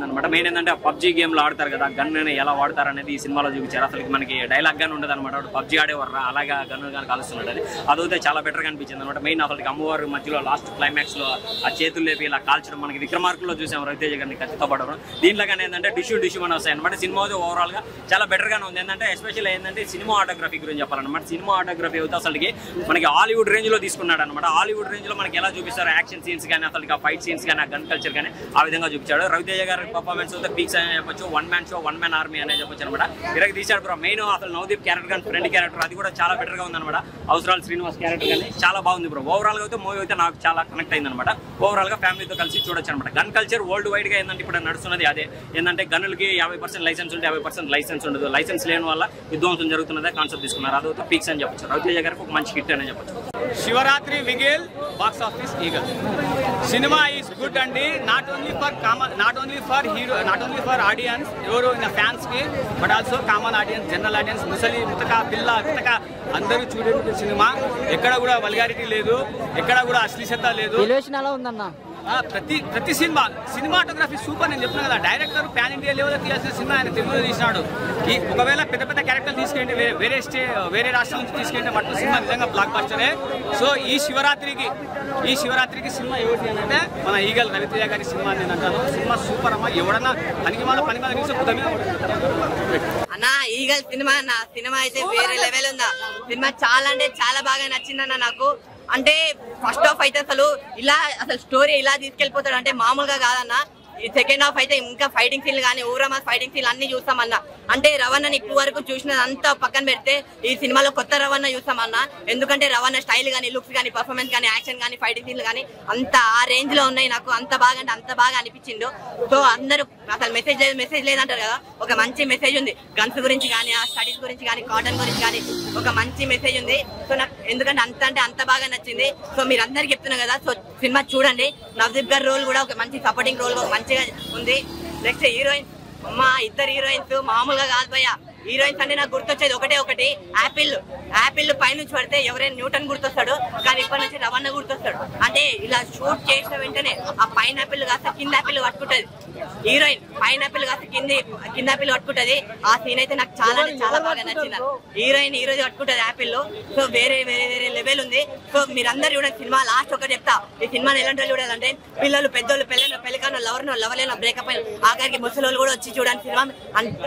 అనమాట. మెయిన్ ఏంటంటే పబ్జీ గేమ్లో ఆడతారు కదా, గన్ ఎలా వాడతారు అనేది ఈ సినిమాలో చూపించారు. అసలు మనకి డైలాగ్ గన్ ఉండదు అనమాట. పబ్జీ ఆడేవారు అలాగా గన్ను కానీ కలుస్తున్నాడు. అదైతే చాలా బెటర్గా అనిపించింది అనమాట. మెయిన్ అసలు అమ్మవారు మధ్యలో లాస్ట్ క్లైమాక్స్ లో ఆ చేతులు లేపి ఇలా కాల్చడం మనకి విక్రమార్కుల్లో చూసాం రవితేజ గారిని కత్తితో పడడం. దీంట్లో కానీ ఏంటంటే డిష్యూ అని వస్తాయి అనమాట. సినిమా అయితే ఓవరాల్ గా చాలా బెటర్ గానే ఉంది. ఏంటంటే ఎస్పెషల్ ఏంటంటే సినిమా ఆటోగ్రఫీ గురించి చెప్పాలన్నమాట. సినిమా ఆటోగ్రఫీ అయితే అసలుకి మనకి హాలీవుడ్ రేంజ్ లో తీసుకున్నాడు అనమాట. హాలీవుడ్ రేంజ్ లో మనకి ఎలా చూపిస్తారు యాక్షన్ సీన్స్ కానీ అసలు ఫైట్ సీన్స్ కానీ గన్ కల్చర్ కానీ ఆ విధంగా చూపించాడు. రవితేజ గారి పర్ఫార్మెన్స్ అయితే పీక్స్ అని చెప్పొచ్చు. One man show, one man army అనేది చెప్పొచ్చు అనమాట. ఇరగ తీశాడు బ్రో. మెయిన్ అసలు నవదీప్ క్యారెక్టర్ కానీ ఫ్రెండ్ క్యారెక్టర్ అది కూడా చాలా బెటర్ గా ఉంది అనమాట. అవసరాలు శ్రీనివాస్ క్యారెక్టర్ కానీ చాలా బాగుంది బ్రో. ఓవరాల్ గా అయితే మూవీ అయితే నాకు చాలా కనెక్ట్ అయింది అనమాట. ఓవరాల్ గా ఫ్యామిలీతో కలిసి చూడొచ్చు అనమాట. గన్ కల్చర్ వరల్డ్ వైడ్ గా ఏంటంటే ఇప్పుడు నడుస్తున్నది అదే. ఏంటంటే గన్నులకి 50% లైసెన్స్ ఉంటే 50% లైసెన్స్ ఉండదు. లైసెన్స్ లేని వల్ల విధ్వంసం జరుగుతున్నదే కాన్సెప్ట్ తీసుకున్నారు. అదైతే పీక్స్ అని చెప్పొచ్చు. రవితేజ గారికి ఒక మంచి హిట్ అని చెప్పొచ్చు. శివరాత్రి విగేల్ box office Eagle cinema is good అండి. Not only for hero, not only for audience ఎవరు ఫ్యాన్స్ కి, but also common audience, general audience, ముసలి ముతక పిల్ల పితక అందరూ చూడే సినిమా. ఎక్కడ కూడా వల్గారిటీ లేదు, ఎక్కడ కూడా అశ్లీలత లేదు. ప్రతి సినిమాటోగ్రఫీ సూపర్. నేను చెప్పిన కదా, డైరెక్టర్ పాన్ ఇండియా లెవెల్లో తీయాల్సిన సినిమా ఆయన తెలుగులో తీసినాడు. ఒకవేళ పెద్ద క్యారెక్టర్ తీసుకుంటే వేరే రాష్ట్రం నుంచి తీసుకుంటే మట్టు సినిమా నిజంగా బ్లాక్ బస్టరే. సో ఈ శివరాత్రికి సినిమా ఏమిటి అంటే మన ఈగల్ రవితేజ గారి సినిమా నేను అంటాను. సినిమా సూపర్ అమ్మా. ఎవడన్నా పనికి నిమిషం బుద్ధ మీద అన్న ఈగల్ సినిమా అయితే వేరే లెవెల్ ఉందా. సినిమా చాలా అంటే చాలా బాగా నచ్చిందన్న నాకు. అంటే ఫస్ట్ హాఫ్ అయితే అసలు స్టోరీ ఇలా తీసుకెళ్లిపోతాడు అంటే మామూలుగా కాదన్న. ఈ సెకండ్ హాఫ్ అయితే ఇంకా ఫైటింగ్ సీన్ కానీ ఊరమా ఫైటింగ్ సీన్ అన్ని చూస్తామన్నా. అంటే రవణని ఇప్పుడు వరకు చూసినది అంతా పక్కన పెడితే ఈ సినిమాలో కొత్త రవణ చూస్తామన్నా. ఎందుకంటే రవణ స్టైల్ కానీ, లుక్స్ కానీ, పర్ఫార్మెన్స్ కానీ, యాక్షన్ కానీ, ఫైటింగ్ సీన్లు కానీ అంత ఆ రేంజ్ లో ఉన్నాయి. నాకు అంత బాగా అనిపించిండు. సో అందరూ అసలు మెసేజ్ లేదంటారు కదా, ఒక మంచి మెసేజ్ ఉంది. గన్స్ గురించి కానీ, ఆ స్టడీస్ గురించి కానీ, కాటన్ గురించి కానీ ఒక మంచి మెసేజ్ ఉంది. సో నాకు ఎందుకంటే అంత బాగా నచ్చింది. సో మీరు అందరికి చెప్తున్నా కదా, సో సినిమా చూడండి. నవదీప్ గారి రోల్ కూడా ఒక మంచి సపోర్టింగ్ రోల్ మంచిగా ఉంది. నెక్స్ట్ హీరోయిన్స్, అమ్మా ఇద్దరు హీరోయిన్స్ మామూలుగా కాదు భయ్య. హీరోయిన్స్ అంటే నాకు గుర్తొచ్చేది ఒకటి యాపిల్ పైనుంచి పడితే ఎవరైనా న్యూటన్ గుర్తొస్తాడు, కానీ ఇప్పటి నుంచి రవణ గుర్తొస్తాడు. అంటే ఇలా షూట్ చేసిన వెంటనే ఆ పైన యాపిల్ కాస్త కింద యాపిల్ పట్టుకుంటది. హీరోయిన్ పైన యాపిల్ కాస్త కింద యాపిల్ పట్టుకుంటది. ఆ సీన్ అయితే నాకు చాలా బాగా నచ్చింది. హీరోయిన్ ఈ రోజు పట్టుకుంటది యాపిల్. సో వేరే లెవెల్ ఉంది. సో మీరందరూ చూడండి సినిమా. లాస్ట్ ఒకటి చెప్తా, ఈ సినిమాని ఎలాంటి చూడాలంటే పిల్లలు, పెద్దోళ్ళు, పెళ్ళికానో, లవర్నో, లవలేనో, బ్రేకప్ అయిన ఆఖరికి ముసలి కూడా వచ్చి చూడండి సినిమా.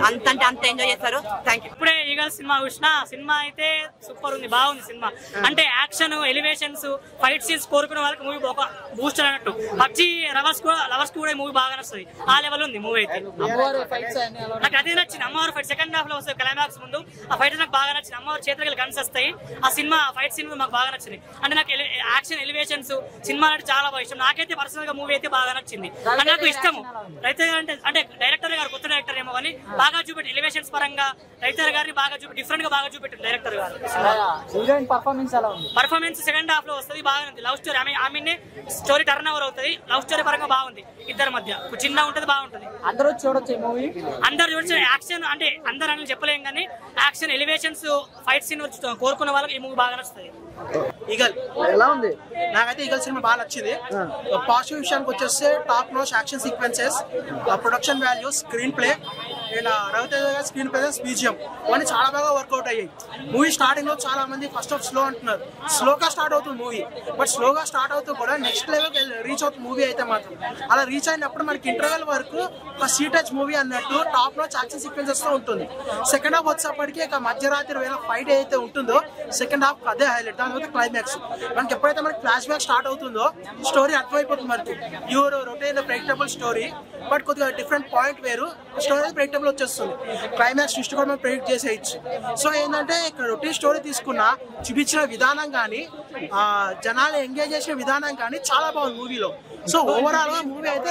అంత ఎంజాయ్ చేస్తారు. ఇప్పుడే ఈగల్ సినిమా చూసిన. సినిమా అయితే సూపర్ ఉంది, బాగుంది సినిమా. అంటే యాక్షన్, ఎలివేషన్స్, ఫైట్ సీన్స్ కోరుకునే వాళ్ళకి మూవీ ఒక బూస్టర్ అన్నట్టు. పబ్జీ లవర్స్ కూడా మూవీ బాగా నచ్చుతుంది. ఆ లెవెల్ ఉంది మూవీ అయితే. నాకు అదే నచ్చింది. అమ్మవారు ఫైట్ సెకండ్ హాఫ్ లో వస్తుంది, క్లైమాక్స్ ముందు ఆ ఫైట్ నాకు బాగా నచ్చింది. అమ్మవారు చేతులకి గన్స్ వస్తాయి. ఆ సినిమా ఫైట్ సీన్ మాకు బాగా నచ్చింది. అంటే నాకు యాక్షన్, ఎలివేషన్స్ సినిమా అంటే చాలా బాగా ఇష్టం. నాకైతే పర్సనల్ గా మూవీ అయితే బాగా నచ్చింది. నాకు ఇష్టము. రైతు అంటే డైరెక్టర్ గారు కొత్త డైరెక్టర్ ఏమో కానీ బాగా చూపెట్టి ఎలివేషన్స్ పరంగా రైతర్ గారిని బాగా డిఫరెంట్ గా బాగా చూపెట్టారు డైరెక్టర్ గారు. పర్ఫార్మెన్స్ సెకండ్ హాఫ్ లో వస్తుంది, బాగుంది. లవ్ స్టోరీ, ఆమె స్టోరీ టర్న్ ఓవర్ అవుతుంది. లవ్ స్టోరీ పరంగా బాగుంది. ఇద్దరి మధ్య చిన్న ఉంటది, బాగుంటది. అందరూ చూడొచ్చు. యాక్షన్ అంటే అందరూ అని చెప్పలేం కానీ యాక్షన్, ఎలివేషన్స్, ఫైట్ సీన్ కోరుకున్న వాళ్ళకి ఈ మూవీ బాగా నచ్చుతుంది. ఈగల్ ఎలా ఉంది? నాకైతే ఈగల్ సినిమా బాగా నచ్చింది. పాజిటివ్ విషయానికి వచ్చేస్తే top notch action sequences, production values, screenplay and Raviteja గారి స్క్రీన్ ప్లే, బీజిఎం ఇవన్నీ చాలా బాగా వర్కౌట్ అయ్యాయి. మూవీ స్టార్టింగ్ లో చాలా మంది ఫస్ట్ ఆఫ్ స్లో అంటున్నారు. స్లోగా స్టార్ట్ అవుతుంది మూవీ, బట్ స్లోగా స్టార్ట్ అవుతూ కూడా నెక్స్ట్ లెవెల్కి రీచ్ అవుతుంది మూవీ అయితే మాత్రం. అలా రీచ్ అయినప్పుడు మనకి ఇంటర్వెల్ వరకు ఒక సీటచ్ మూవీ అన్నట్టు టాప్ నోచ్ యాక్షన్ సీక్వెన్సెస్ తో ఉంటుంది. సెకండ్ హాఫ్ వచ్చేప్పటికీ ఇక మధ్యరాత్రి వేళ ఫైట్ అయితే ఉంటుందో సెకండ్ హాఫ్ అదే హైలైట్. దాని క్లైమాక్స్ మనకి ఎప్పుడైతే మనకి ఫ్లాష్ బ్యాక్ స్టార్ట్ అవుతుందో స్టోరీ అర్థమైపోతుంది మనకి. యూరో రొటైన్ ప్రెడిక్టబుల్ స్టోరీ, బట్ కొద్దిగా డిఫరెంట్ పాయింట్ వేరు. స్టోరీ ప్రెడిక్టబుల్ వచ్చేస్తుంది. క్లైమాక్స్ ట్విస్ట్ కూడా మనం ప్రెడిక్ట్ చేసేయచ్చు. సో ఏంటంటే ఇక్కడ రొటీన్ స్టోరీ తీసుకున్నా చూపించిన విధానం కానీ, జనాలు ఎంగేజ్ చేసిన విధానం కానీ చాలా బాగుంది మూవీలో. సో ఓవరాల్ గా మూవీ అయితే